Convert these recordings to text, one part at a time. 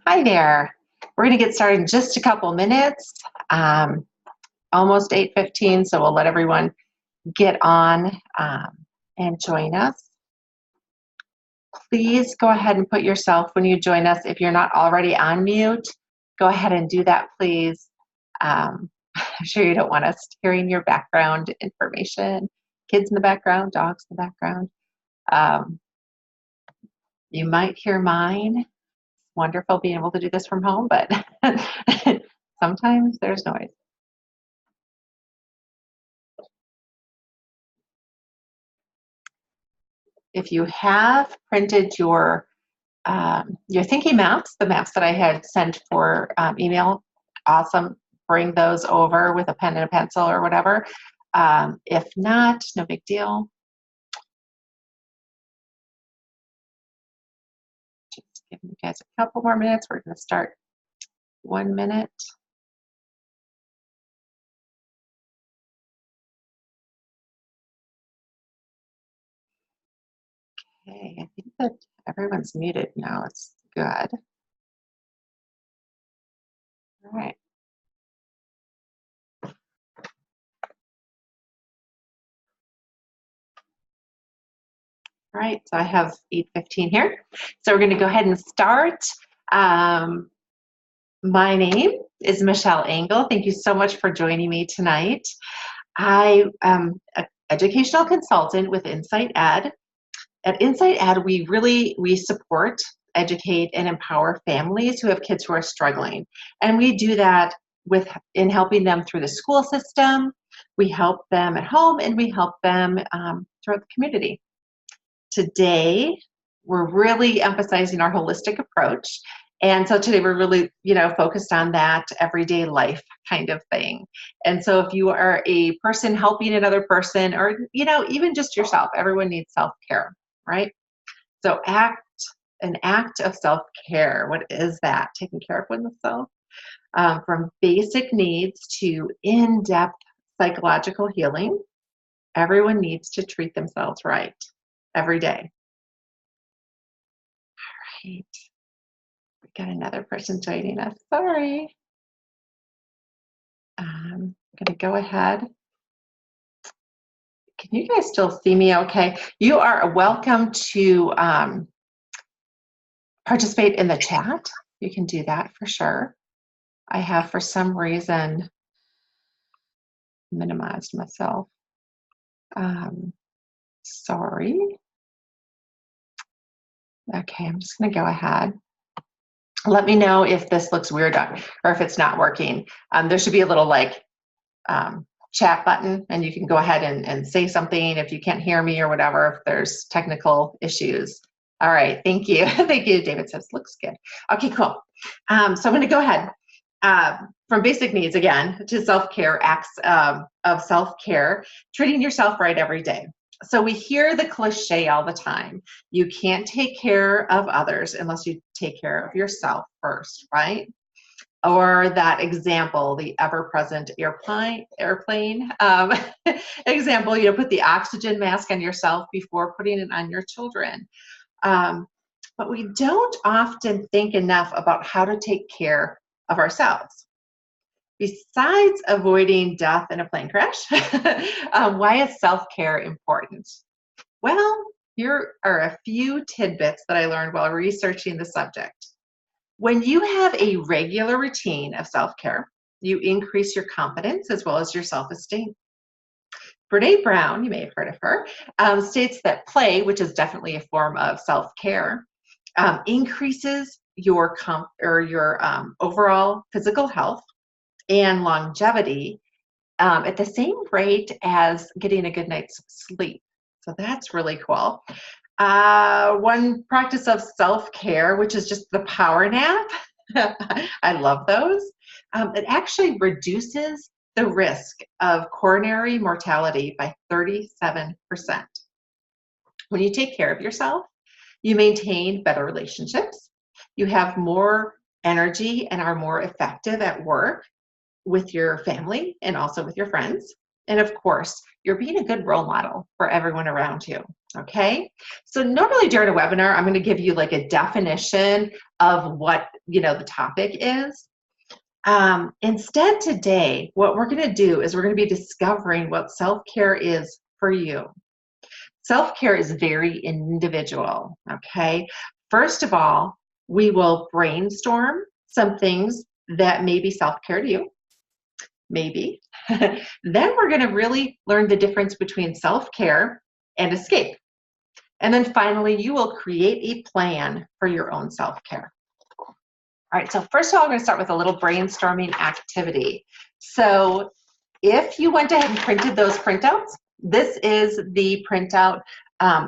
Hi there. We're going to get started in just a couple minutes. Um, Almost 8:15, so we'll let everyone get on and join us. Please go ahead and put yourself when you join us. If you're not already on mute, go ahead and do that, please. I'm sure you don't want us hearing your background information, kids in the background, dogs in the background. Um, you might hear mine. Wonderful being able to do this from home, but sometimes there's noise. If you have printed your thinking maps, the maps that I had sent for email, awesome. Bring those over with a pen and a pencil or whatever. If not, no big deal. Just giving you guys a couple more minutes. We're going to start 1 minute. Okay, I think that everyone's muted now. It's good. All right. All right, so I have 8:15 here. So we're going to go ahead and start. My name is Michelle Engel. Thank you so much for joining me tonight. I am an educational consultant with Insight Ed. At Insight Ed, we support, educate, and empower families who have kids who are struggling. And we do that in helping them through the school system. We help them at home, and we help them throughout the community. Today, we're really emphasizing our holistic approach. And so today we're really, focused on that everyday life kind of thing. And so if you are a person helping another person or, even just yourself, everyone needs self-care, right? So an act of self-care, what is that? Taking care of oneself. From basic needs to in-depth psychological healing, everyone needs to treat themselves right every day. All right. We got another person joining us. Sorry. I'm going to go ahead. Can you guys still see me okay? You are welcome to participate in the chat. You can do that for sure. I have, for some reason, minimized myself. Sorry. Okay, I'm just going to go ahead. Let me know if this looks weird or if it's not working. There should be a little chat button, and you can go ahead and say something if you can't hear me or whatever, if there's technical issues. All right, thank you. Thank you, David says, looks good. Okay, cool. So I'm going to go ahead. From basic needs, again, to self-care, acts of self-care, treating yourself right every day. So we hear the cliche all the time. You can't take care of others unless you take care of yourself first, right? Or that example, the ever-present airplane example, put the oxygen mask on yourself before putting it on your children. But we don't often think enough about how to take care of ourselves. Besides avoiding death in a plane crash, why is self-care important? Well, here are a few tidbits that I learned while researching the subject. When you have a regular routine of self-care, you increase your confidence as well as your self-esteem. Brene Brown, you may have heard of her, states that play, which is definitely a form of self-care, increases your overall physical health and longevity at the same rate as getting a good night's sleep. So that's really cool. One practice of self-care, which is just the power nap. I love those. It actually reduces the risk of coronary mortality by 37%. When you take care of yourself, you maintain better relationships. You have more energy and are more effective at work with your family and also with your friends. And of course, you're being a good role model for everyone around you. Okay, so normally during a webinar, I'm going to give you like a definition of what, the topic is. Instead today, what we're going to do is we're going to be discovering what self-care is for you. Self-care is very individual, okay? First of all, we will brainstorm some things that may be self-care to you, maybe. Then we're going to really learn the difference between self-care and escape. And then finally, you will create a plan for your own self-care. All right, so first of all, I'm going to start with a little brainstorming activity. So if you went ahead and printed those printouts, this is the printout.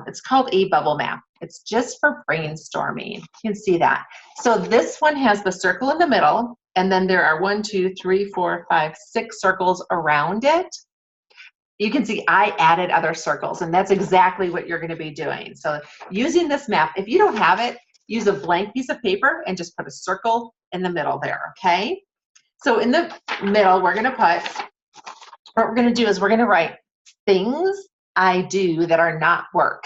It's called a bubble map. It's just for brainstorming. You can see that. So this one has the circle in the middle, and then there are 1, 2, 3, 4, 5, 6 circles around it. You can see I added other circles, and that's exactly what you're going to be doing. So using this map, if you don't have it, use a blank piece of paper and just put a circle in the middle there, okay? So in the middle, what we're going to do is we're going to write things I do that are not work.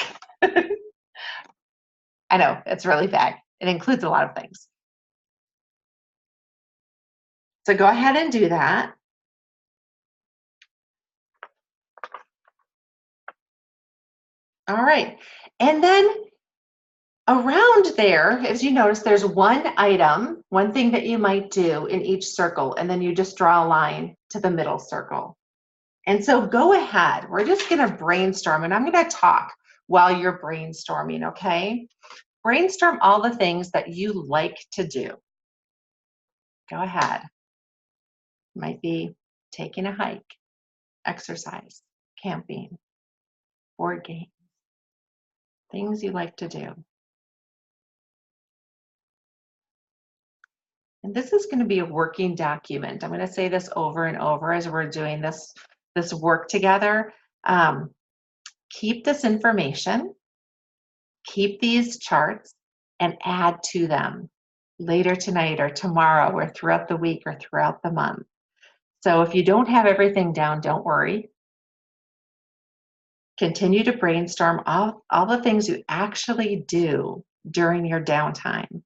I know, it's really vague. It includes a lot of things. So go ahead and do that. All right, and then around there, as you notice, there's one item, one thing that you might do in each circle, and then you just draw a line to the middle circle. And so go ahead, we're just gonna brainstorm, and I'm gonna talk while you're brainstorming, okay? Brainstorm all the things that you like to do. Go ahead. It might be taking a hike, exercise, camping, board games, things you like to do. And this is going to be a working document. I'm going to say this over and over as we're doing this work together. Keep this information, keep these charts, and add to them later tonight or tomorrow or throughout the week or throughout the month. So if you don't have everything down, don't worry. Continue to brainstorm all the things you actually do during your downtime.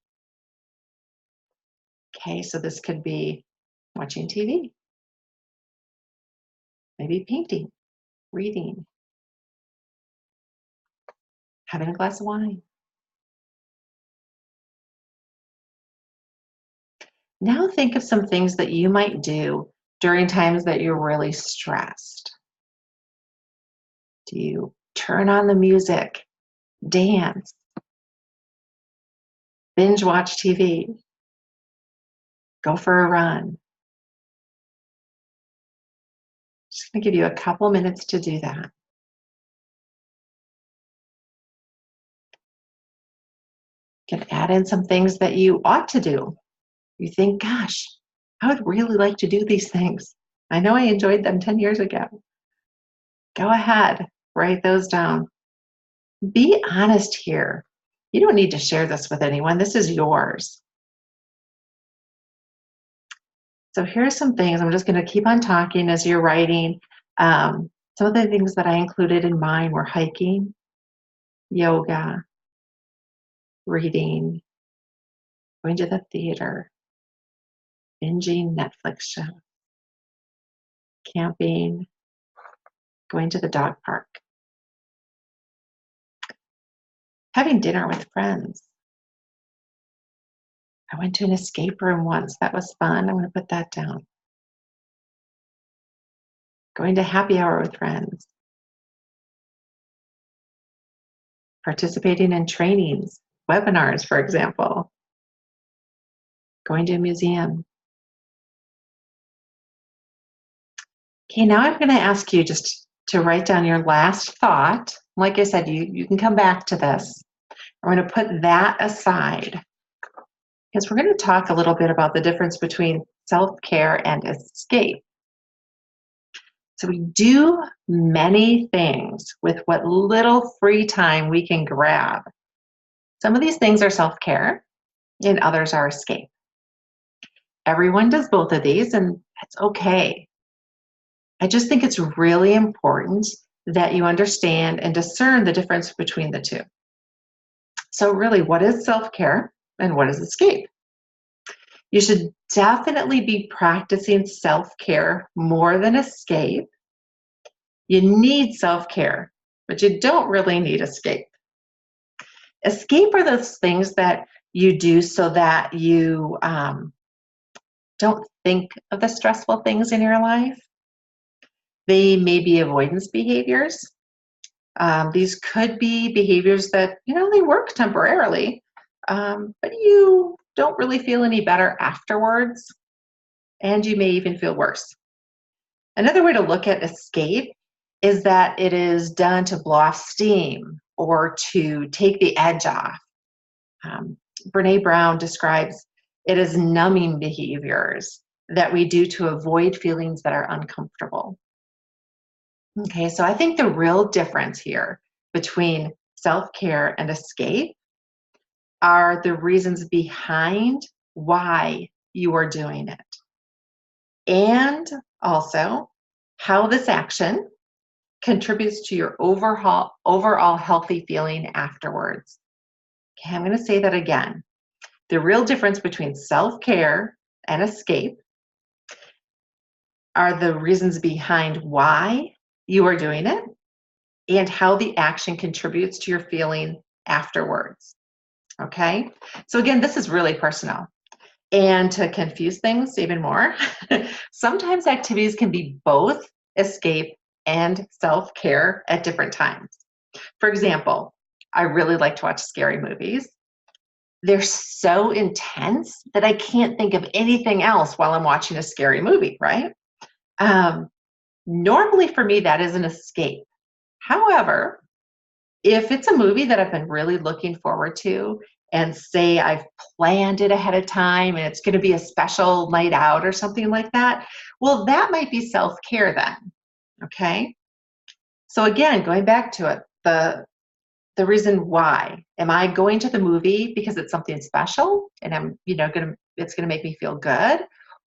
Okay, so this could be watching TV, maybe painting, reading, having a glass of wine. Now think of some things that you might do during times that you're really stressed. Do you turn on the music, dance, binge watch TV, go for a run? Just going to give you a couple minutes to do that. You can add in some things that you ought to do. You think, gosh, I would really like to do these things. I know I enjoyed them 10 years ago. Go ahead, write those down. Be honest here. You don't need to share this with anyone. This is yours. So here are some things. I'm just going to keep on talking as you're writing. Some of the things that I included in mine were hiking, yoga, reading, going to the theater, binging Netflix shows, camping, going to the dog park, having dinner with friends. I went to an escape room once. That was fun. I'm going to put that down. Going to happy hour with friends. Participating in trainings, webinars, for example. Going to a museum. Okay, now I'm going to ask you just to write down your last thought. Like I said, you can come back to this. I'm going to put that aside because we're going to talk a little bit about the difference between self-care and escape. So we do many things with what little free time we can grab. Some of these things are self-care and others are escape. Everyone does both of these, and that's okay. I just think it's really important that you understand and discern the difference between the two. So really, what is self-care and what is escape? You should definitely be practicing self-care more than escape. You need self-care, but you don't really need escape. Escape are those things that you do so that you don't think of the stressful things in your life. They may be avoidance behaviors. These could be behaviors that, they work temporarily, but you don't really feel any better afterwards, and you may even feel worse. Another way to look at escape is that it is done to blow off steam or to take the edge off. Um, Brene Brown describes it as numbing behaviors that we do to avoid feelings that are uncomfortable. Okay, so I think the real difference here between self-care and escape are the reasons behind why you are doing it, and also how this action contributes to your overall healthy feeling afterwards. Okay, I'm going to say that again. The real difference between self-care and escape are the reasons behind why you are doing it and how the action contributes to your feeling afterwards. Okay, so again, this is really personal. And to confuse things even more, sometimes activities can be both escape and self-care at different times. For example, I really like to watch scary movies. They're so intense that I can't think of anything else while I'm watching a scary movie, right? Normally for me, that is an escape. However, if it's a movie that I've been really looking forward to, and say I've planned it ahead of time and it's going to be a special night out or something like that, well, that might be self-care then. Okay. So again, going back to it, the reason why am I going to the movie because it's something special and I'm, it's going to make me feel good,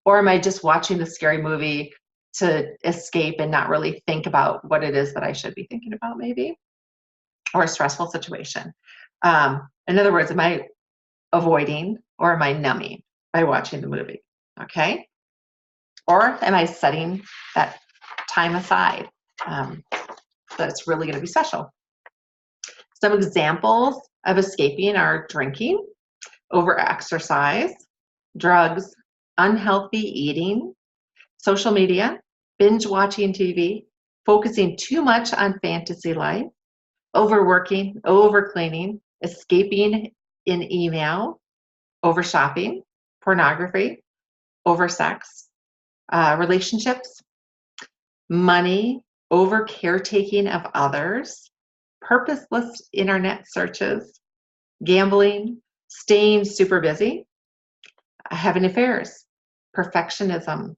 or am I just watching the scary movie to escape and not really think about what it is that I should be thinking about, maybe, or a stressful situation? In other words, am I avoiding or am I numbing by watching the movie? Okay. Or am I setting that time aside that's really going to be special? Some examples of escaping are drinking, over exercise, drugs, unhealthy eating, social media, binge watching TV, focusing too much on fantasy life, overworking, over cleaning, escaping in email, over shopping, pornography, over sex, relationships, money, over caretaking of others, purposeless internet searches, gambling, staying super busy, having affairs, perfectionism,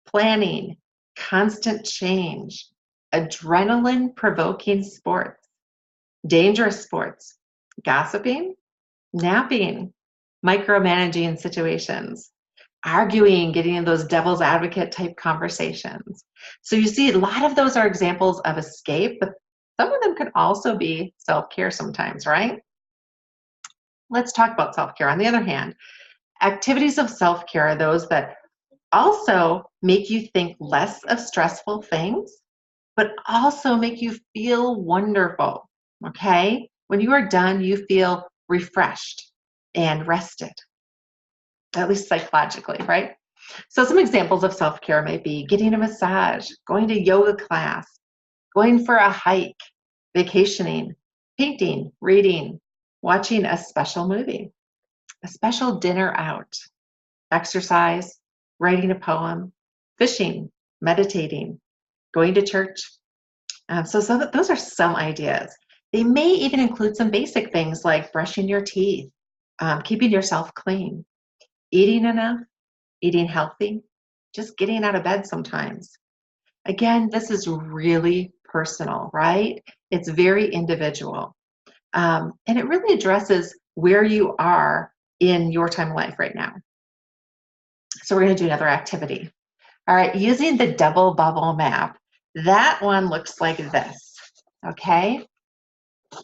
planning, constant change, adrenaline provoking sports, dangerous sports, gossiping, napping, micromanaging situations, arguing, getting in those devil's advocate type conversations. So you see, a lot of those are examples of escape, but some of them could also be self-care sometimes, right? Let's talk about self-care. On the other hand, activities of self-care are those that also make you think less of stressful things, but also make you feel wonderful, okay? When you are done, you feel refreshed and rested, at least psychologically, right? So some examples of self-care may be getting a massage, going to yoga class, going for a hike, vacationing, painting, reading, watching a special movie, a special dinner out, exercise, writing a poem, fishing, meditating, going to church. So those are some ideas. They may even include some basic things like brushing your teeth, keeping yourself clean, eating enough, eating healthy, just getting out of bed sometimes. Again, this is really personal, right? It's very individual. And it really addresses where you are in your time of life right now. So we're going to do another activity. All right, using the double bubble map, that one looks like this. Okay,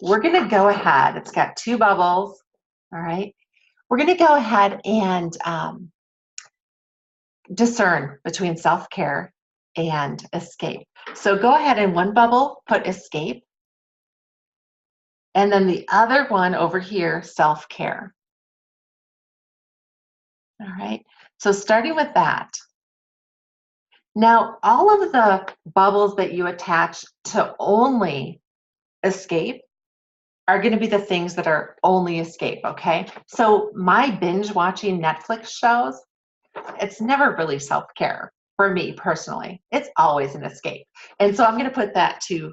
we're going to go ahead. It's got 2 bubbles. All right, we're going to go ahead and discern between self-care and escape. So go ahead, in one bubble, put escape, and then the other one over here, self-care. All right, so starting with that. Now, all of the bubbles that you attach to only escape are going to be the things that are only escape, okay? So my binge watching Netflix shows, it's never really self-care for me personally. It's always an escape. And so I'm going to put that to,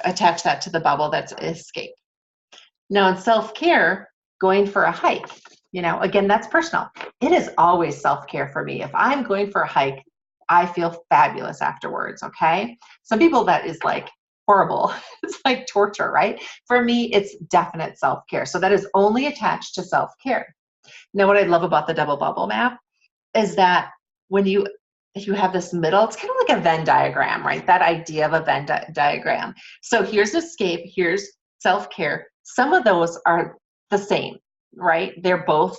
attach that to the bubble that's escape. Now in self-care, going for a hike, again, that's personal. It is always self-care for me. If I'm going for a hike, I feel fabulous afterwards, okay? Some people, that is like horrible. It's like torture, right? For me, it's definite self-care. So that is only attached to self-care. Now, what I love about the double bubble map is that when if you have this middle, it's kind of like a Venn diagram, right? That idea of a Venn diagram. So here's escape, here's self-care. Some of those are the same, right? They're both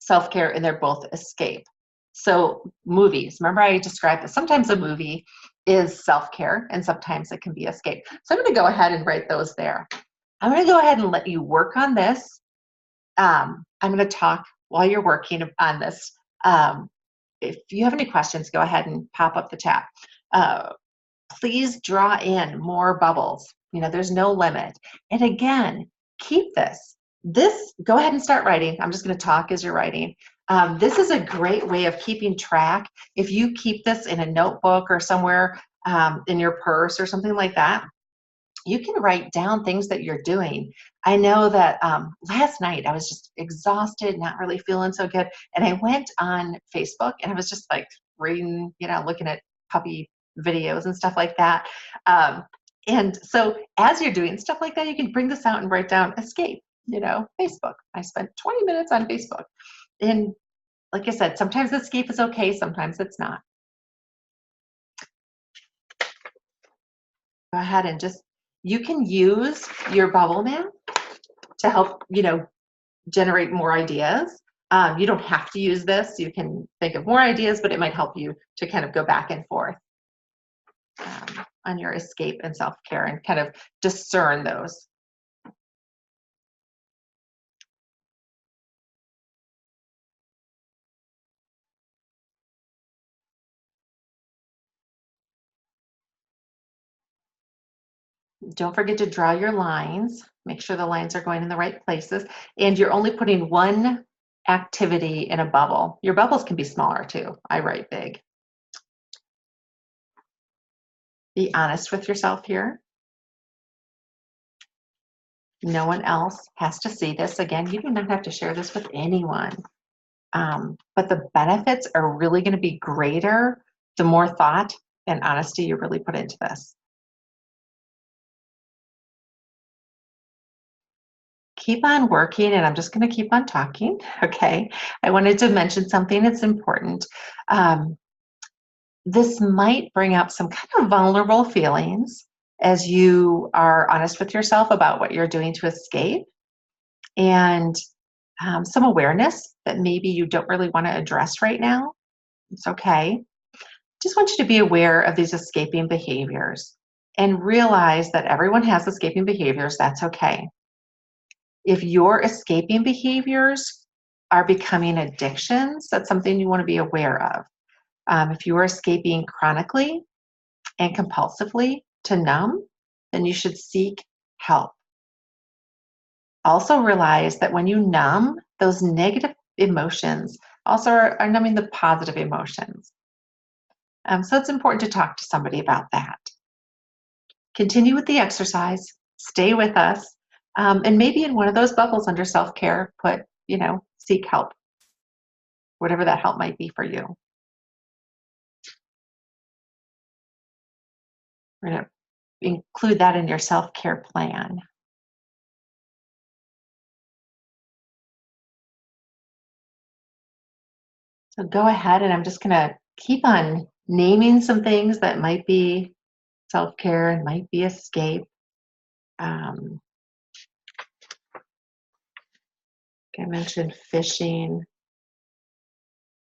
self-care and they're both escape. So movies, remember I described that sometimes a movie is self-care and sometimes it can be escape. So I'm going to go ahead and write those there. I'm going to go ahead and let you work on this. I'm going to talk while you're working on this. If you have any questions, go ahead and pop up the chat. Please draw in more bubbles. There's no limit. And again, keep this. Go ahead and start writing. I'm just going to talk as you're writing. This is a great way of keeping track. If you keep this in a notebook or somewhere in your purse or something like that, you can write down things that you're doing. I know that last night I was just exhausted, not really feeling so good. And I went on Facebook and I was just like reading, looking at puppy videos and stuff like that. And so as you're doing stuff like that, you can bring this out and write down escape, Facebook. I spent 20 minutes on Facebook. And like I said, sometimes escape is okay, sometimes it's not. Go ahead and you can use your bubble map to help, generate more ideas. You don't have to use this. You can think of more ideas, but it might help you to kind of go back and forth on your escape and self-care and kind of discern those. Don't forget to draw your lines. Make sure the lines are going in the right places. And you're only putting one activity in a bubble. Your bubbles can be smaller too. I write big. Be honest with yourself here. No one else has to see this. Again, you do not have to share this with anyone. But the benefits are really going to be greater the more thought and honesty you really put into this. Keep on working, and I'm just going to keep on talking, okay? I wanted to mention something that's important. This might bring up some kind of vulnerable feelings as you are honest with yourself about what you're doing to escape, and some awareness that maybe you don't really want to address right now. It's okay. Just want you to be aware of these escaping behaviors and realize that everyone has escaping behaviors. That's okay. If your escaping behaviors are becoming addictions, that's something you want to be aware of. If you are escaping chronically and compulsively to numb, then you should seek help. Also realize that when you numb, those negative emotions also are numbing the positive emotions. So it's important to talk to somebody about that. Continue with the exercise, stay with us, and maybe in one of those bubbles under self-care, put, seek help, whatever that help might be for you. We're going to include that in your self-care plan. So go ahead, and I'm just going to keep on naming some things that might be self-care and might be escape. Um, like I mentioned fishing,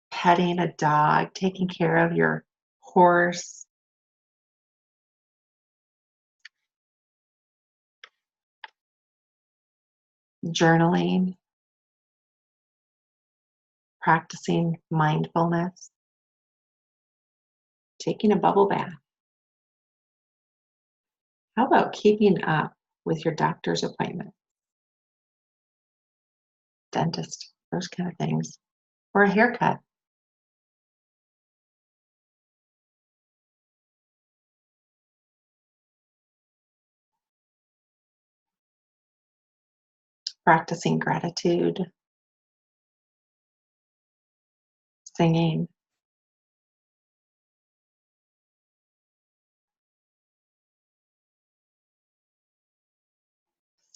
petting a dog, taking care of your horse, journaling, practicing mindfulness, taking a bubble bath. How about keeping up with your doctor's appointment, dentist, those kind of things, or a haircut? Practicing gratitude, singing,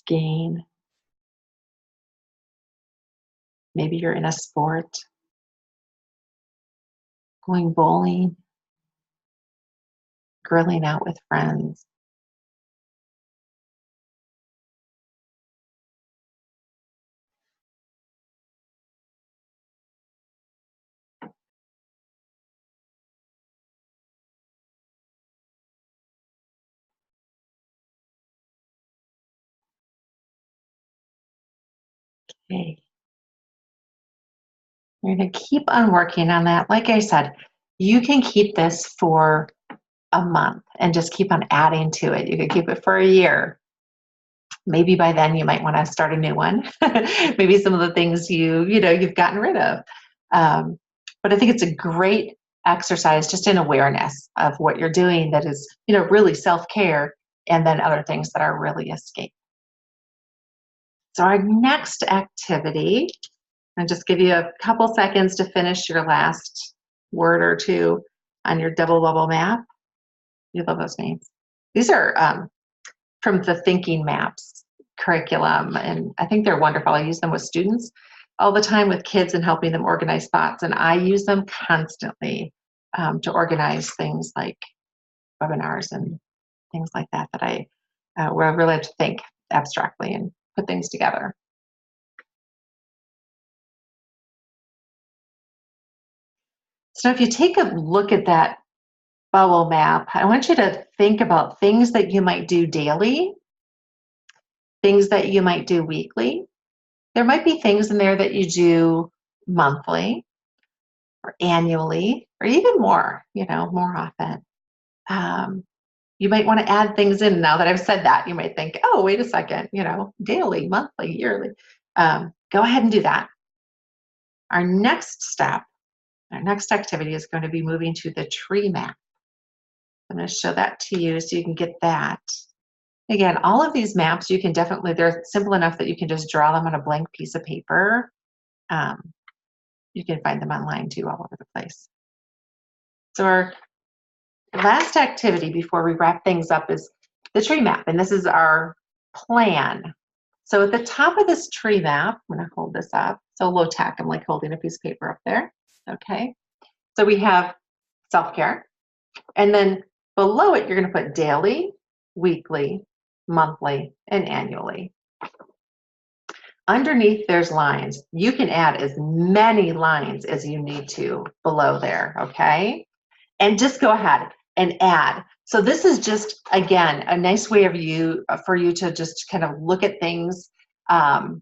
skiing. Maybe you're in a sport, going bowling, grilling out with friends. Okay. You're going to keep on working on that. Like I said, you can keep this for a month and just keep on adding to it. You can keep it for a year. Maybe by then you might want to start a new one. Maybe some of the things you've gotten rid of. But I think it's a great exercise just in awareness of what you're doing that is, really self-care, and then other things that are really escape. So our next activity, and just give you a couple seconds to finish your last word or two on your double bubble map. You love those names. These are from the Thinking Maps curriculum, and I think they're wonderful. I use them with students all the time, with kids, and helping them organize thoughts, and I use them constantly to organize things like webinars and things like that where I really have to think abstractly and put things together. So if you take a look at that bubble map, I want you to think about things that you might do daily, things that you might do weekly. There might be things in there that you do monthly or annually, or even more often. You might want to add things in. Now that I've said that, you might think, oh, wait a second, daily, monthly, yearly. Go ahead and do that. Our next step, our next activity is going to be moving to the tree map. I'm going to show that to you so you can get that. Again, all of these maps, they're simple enough that you can just draw them on a blank piece of paper. You can find them online too, all over the place. So our last activity before we wrap things up is the tree map, and this is our plan. So at the top of this tree map, I'm going to hold this up. So low tech, I'm like holding a piece of paper up there. Okay. So we have self-care, and then below it, you're going to put daily, weekly, monthly, and annually. Underneath, there's lines. You can add as many lines as you need to below there, okay? And just go ahead and add. So this is just, again, a nice way for you to just kind of look at things and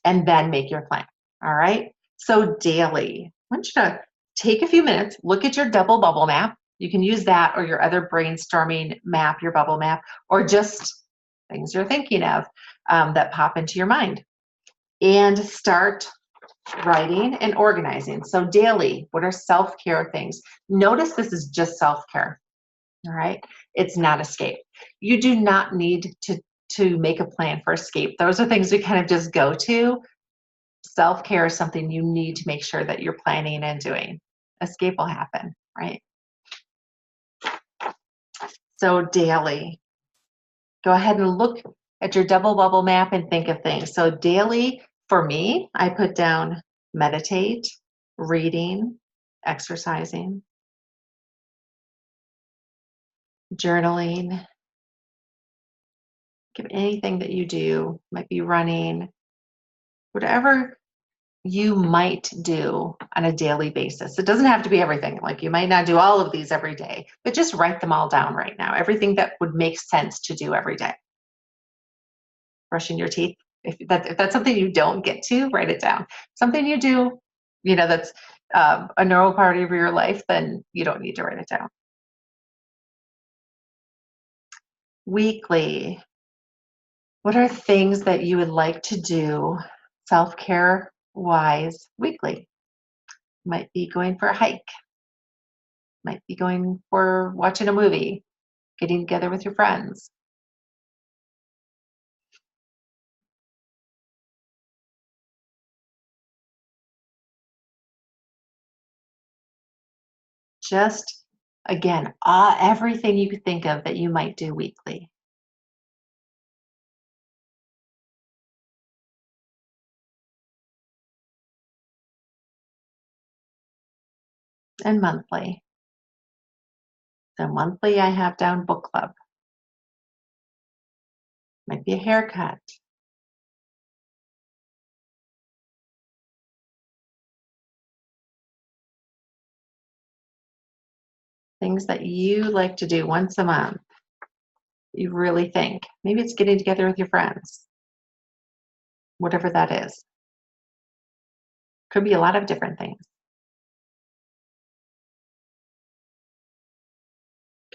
then make your plan, all right? So daily, I want you to take a few minutes, look at your double bubble map. You can use that or your other brainstorming map, your bubble map, or just things you're thinking of that pop into your mind. And start writing and organizing. So daily, what are self-care things? Notice this is just self-care, all right? It's not escape. You do not need to make a plan for escape. Those are things we kind of just go to. Self-care is something you need to make sure that you're planning and doing. Escape will happen, right? So daily, go ahead and look at your double bubble map and think of things. So daily, for me, I put down meditate, reading, exercising. journaling, give anything that you do, might be running, whatever you might do on a daily basis. It doesn't have to be everything. Like you might not do all of these every day, but just write them all down right now. Everything that would make sense to do every day. Brushing your teeth. If that's something you don't get to, write it down. Something you do, that's a normal part of your life, then you don't need to write it down. Weekly. What are things that you would like to do self-care wise weekly? Might be going for a hike, might be going for watching a movie, getting together with your friends. Just again, everything you could think of that you might do weekly and monthly. So monthly, I have down book club, might be a haircut, things that you like to do once a month. You really think maybe it's getting together with your friends, whatever that is. Could be a lot of different things.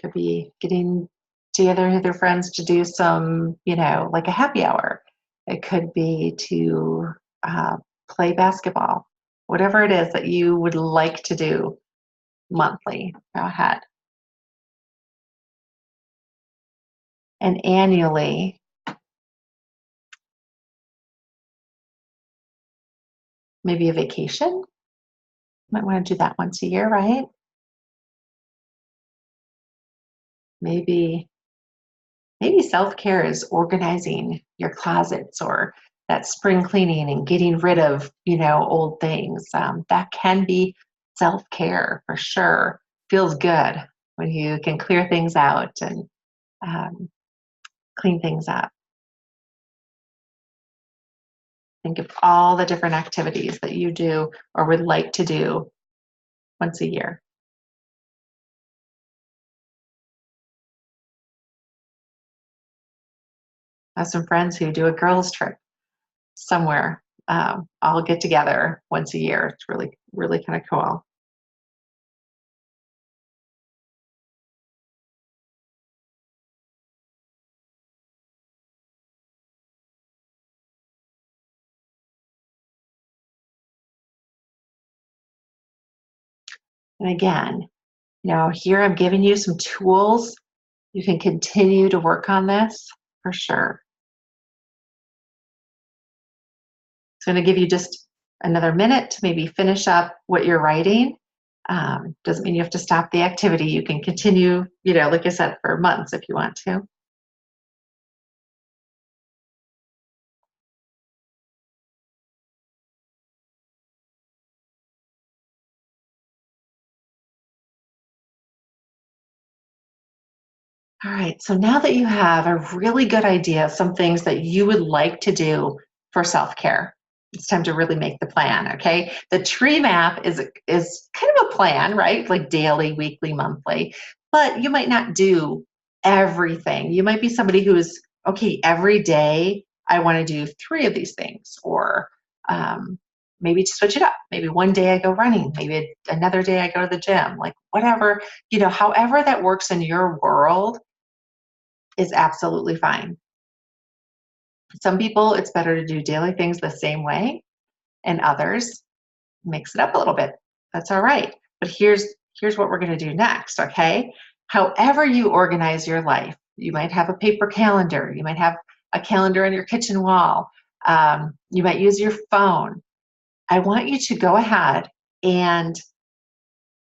Could be getting together with your friends to do some, like a happy hour. It could be to play basketball, whatever it is that you would like to do monthly. Go ahead. And annually, maybe a vacation. Might want to do that once a year, right? Maybe self-care is organizing your closets or that spring cleaning and getting rid of, old things. That can be self-care for sure. Feels good when you can clear things out and um, clean things up. Think of all the different activities that you do or would like to do once a year. I have some friends who do a girls' trip somewhere. All get together once a year. It's really, really kind of cool. And again, here I'm giving you some tools. You can continue to work on this for sure. It's going to give you just another minute to maybe finish up what you're writing. Doesn't mean you have to stop the activity. You can continue, like I said, for months if you want to. All right, so now that you have a really good idea of some things that you would like to do for self-care, it's time to really make the plan, okay? The tree map is kind of a plan, right? Like daily, weekly, monthly, but you might not do everything. You might be somebody who's, okay, every day I want to do 3 of these things, or maybe to switch it up. Maybe one day I go running, maybe another day I go to the gym, like whatever, however that works in your world is absolutely fine. Some people, it's better to do daily things the same way, and others mix it up a little bit. That's all right. But here's what we're going to do next, okay? However you organize your life, you might have a paper calendar, you might have a calendar on your kitchen wall, you might use your phone. I want you to go ahead and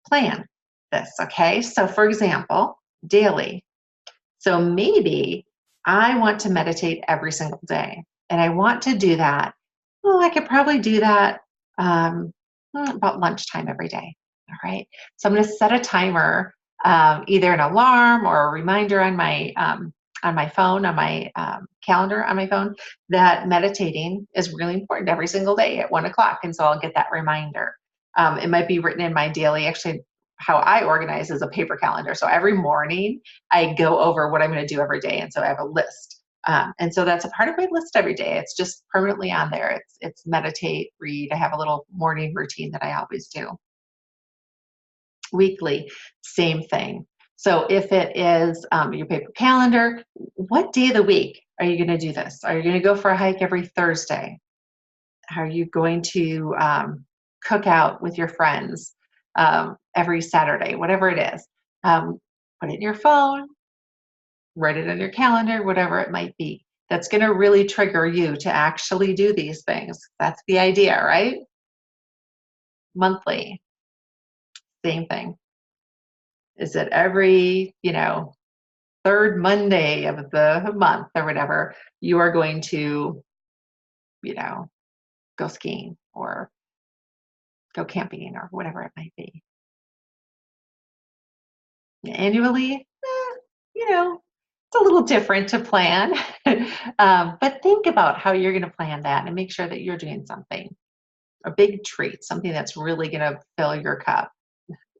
plan this, okay? So for example, daily. So maybe I want to meditate every single day, and I want to do that. Well, I could probably do that about lunchtime every day. All right. So I'm going to set a timer either an alarm or a reminder on my phone, on my calendar on my phone, that meditating is really important every single day at 1 o'clock. And so I'll get that reminder. It might be written in my daily, actually, how I organize is a paper calendar. So every morning I go over what I'm going to do every day. And so I have a list. And so that's a part of my list every day. It's just permanently on there. It's meditate, read. I have a little morning routine that I always do. Weekly, same thing. So if it is your paper calendar, what day of the week are you going to do this? Are you going to go for a hike every Thursday? Are you going to cook out with your friends every Saturday? Whatever it is, put it in your phone, write it on your calendar, whatever it might be. That's going to really trigger you to actually do these things. That's the idea, right? Monthly, same thing. Is it every, third Monday of the month or whatever, you are going to, you know, go skiing or go camping or whatever it might be. Annually, it's a little different to plan. But think about how you're going to plan that and make sure that you're doing something, a big treat, something that's really going to fill your cup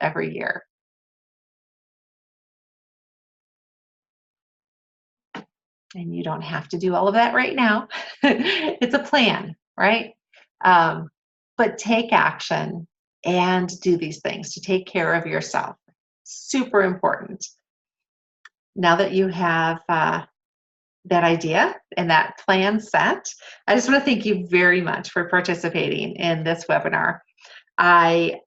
every year. And you don't have to do all of that right now. It's a plan, right? Um, but take action and do these things to take care of yourself. Super important. Now that you have that idea and that plan set, I just want to thank you very much for participating in this webinar. I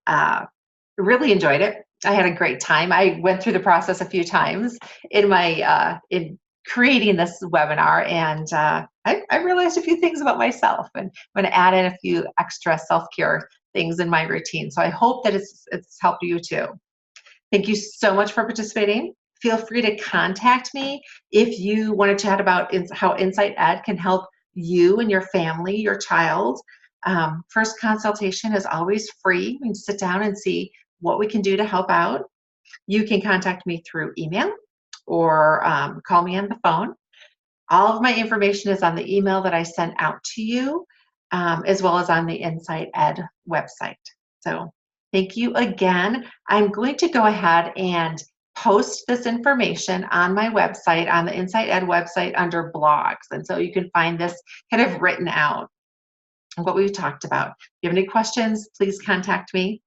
really enjoyed it. I had a great time. I went through the process a few times in my in creating this webinar, and I realized a few things about myself, and I'm going to add in a few extra self-care things in my routine. So I hope that it's helped you too. Thank you so much for participating. Feel free to contact me if you want to chat about how Insight Ed can help you and your family, your child. First consultation is always free. We can sit down and see what we can do to help out. You can contact me through email or call me on the phone. All of my information is on the email that I sent out to you, as well as on the Insight Ed website. So thank you again. I'm going to go ahead and post this information on my website, on the Insight Ed website under blogs. And so you can find this kind of written out, what we've talked about. If you have any questions, please contact me.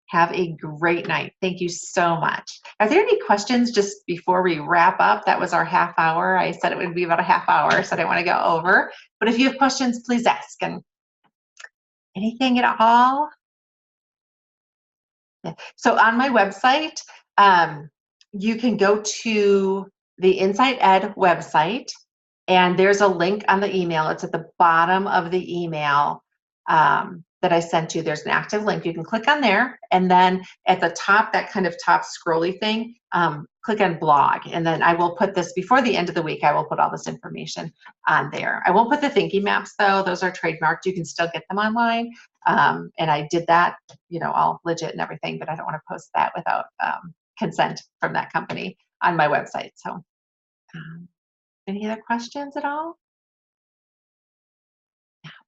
Have a great night. Thank you so much. Are there any questions just before we wrap up? That was our half hour. I said it would be about a half hour, so I didn't want to go over. But if you have questions, please ask. And anything at all? Yeah. So on my website, you can go to the Insight Ed website, and there's a link on the email. It's at the bottom of the email that I sent you. There's an active link. You can click on there, and then at the top, that kind of top scrolly thing, click on blog. And then I will put this, before the end of the week, I will put all this information on there. I won't put the thinking maps, though. Those are trademarked. You can still get them online. And I did that, all legit and everything, but I don't want to post that without consent from that company on my website. So any other questions at all?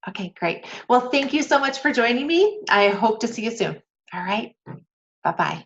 Okay, great. Well, thank you so much for joining me. I hope to see you soon. All right. Bye-bye.